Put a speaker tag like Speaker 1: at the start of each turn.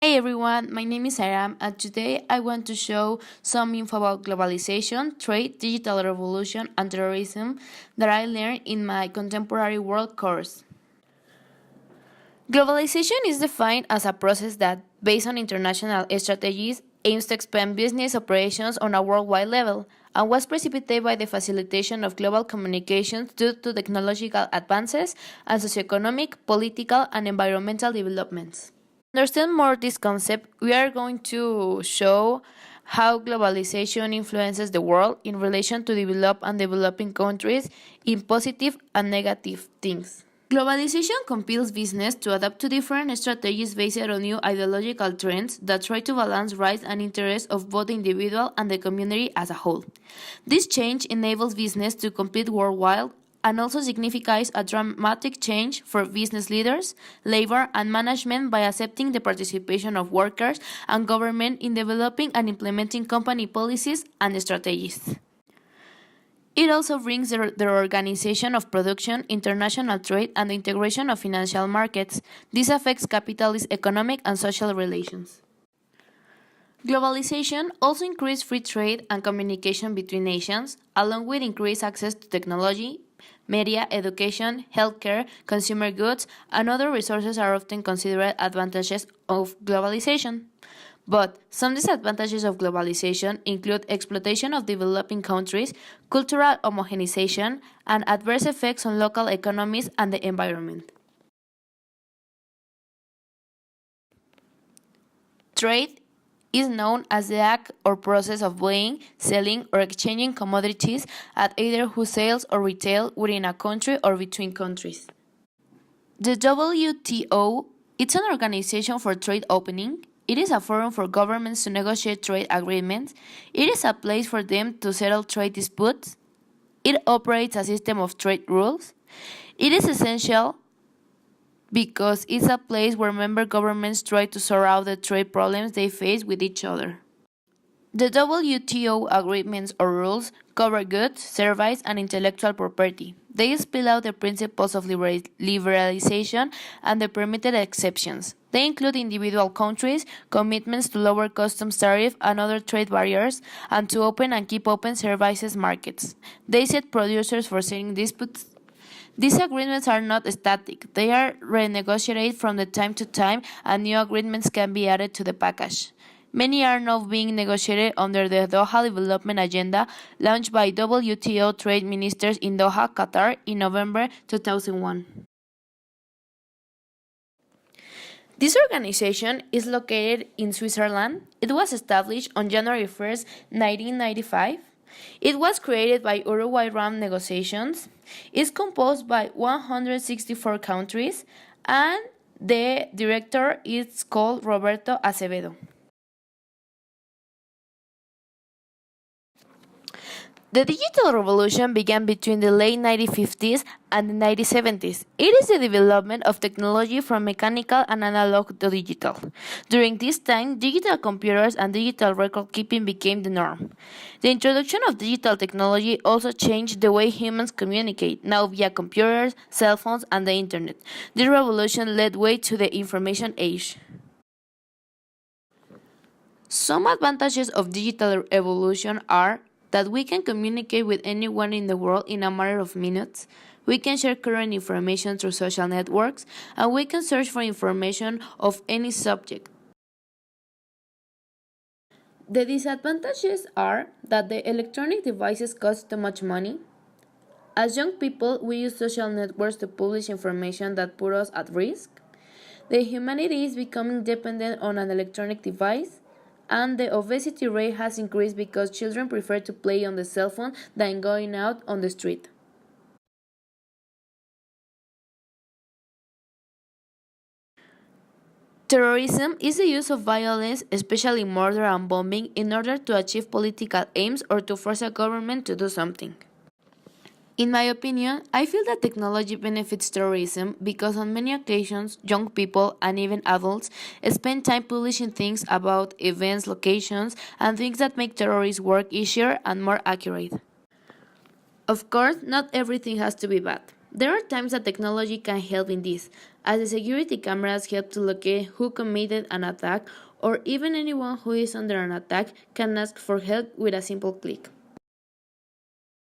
Speaker 1: Hey everyone, my name is Aram, and today I want to show some info about globalization, trade, digital revolution, and terrorism that I learned in my Contemporary World course. Globalization is defined as a process that, based on international strategies, aims to expand business operations on a worldwide level and was precipitated by the facilitation of global communications due to technological advances and socioeconomic, political, and environmental developments. To understand more this concept, we are going to show how globalization influences the world in relation to developed and developing countries in positive and negative things. Globalization compels business to adapt to different strategies based on new ideological trends that try to balance rights and interests of both the individual and the community as a whole. This change enables business to compete worldwide and also signifies a dramatic change for business leaders, labor, and management by accepting the participation of workers and government in developing and implementing company policies and strategies. It also brings the organization of production, international trade, and the integration of financial markets. This affects capitalist economic and social relations. Globalization also increased free trade and communication between nations, along with increased access to technology, media, education, healthcare, consumer goods, and other resources are often considered advantages of globalization. But some disadvantages of globalization include exploitation of developing countries, cultural homogenization, and adverse effects on local economies and the environment. Trade is known as the act or process of buying, selling, or exchanging commodities at either wholesale or retail within a country or between countries. The WTO is an organization for trade opening. It is a forum for governments to negotiate trade agreements. It is a place for them to settle trade disputes. It operates a system of trade rules. It is essential because it's a place where member governments try to sort out the trade problems they face with each other. The WTO agreements or rules cover goods, services, and intellectual property. They spell out the principles of liberalization and the permitted exceptions. They include individual countries, commitments to lower customs tariff and other trade barriers, and to open and keep open services markets. They set producers for settling disputes. These agreements are not static. They are renegotiated from the time to time, and new agreements can be added to the package. Many are now being negotiated under the Doha Development Agenda, launched by WTO trade ministers in Doha, Qatar, in November 2001. This organization is located in Switzerland. It was established on January 1st, 1995. It was created by Uruguay-Round negotiations. It's composed by 164 countries, and the director is called Roberto Acevedo. The digital revolution began between the late 1950s and the 1970s. It is the development of technology from mechanical and analog to digital. During this time, digital computers and digital record keeping became the norm. The introduction of digital technology also changed the way humans communicate, now via computers, cell phones, and the internet. This revolution led way to the information age. Some advantages of digital evolution are that we can communicate with anyone in the world in a matter of minutes, we can share current information through social networks, and we can search for information of any subject. The disadvantages are that the electronic devices cost too much money. As young people, we use social networks to publish information that put us at risk. The humanity is becoming dependent on an electronic device, and the obesity rate has increased because children prefer to play on the cell phone than going out on the street. Terrorism is the use of violence, especially murder and bombing, in order to achieve political aims or to force a government to do something. In my opinion, I feel that technology benefits terrorism because on many occasions, young people and even adults spend time publishing things about events, locations, and things that make terrorist work easier and more accurate. Of course, not everything has to be bad. There are times that technology can help in this, as the security cameras help to locate who committed an attack, or even anyone who is under an attack can ask for help with a simple click.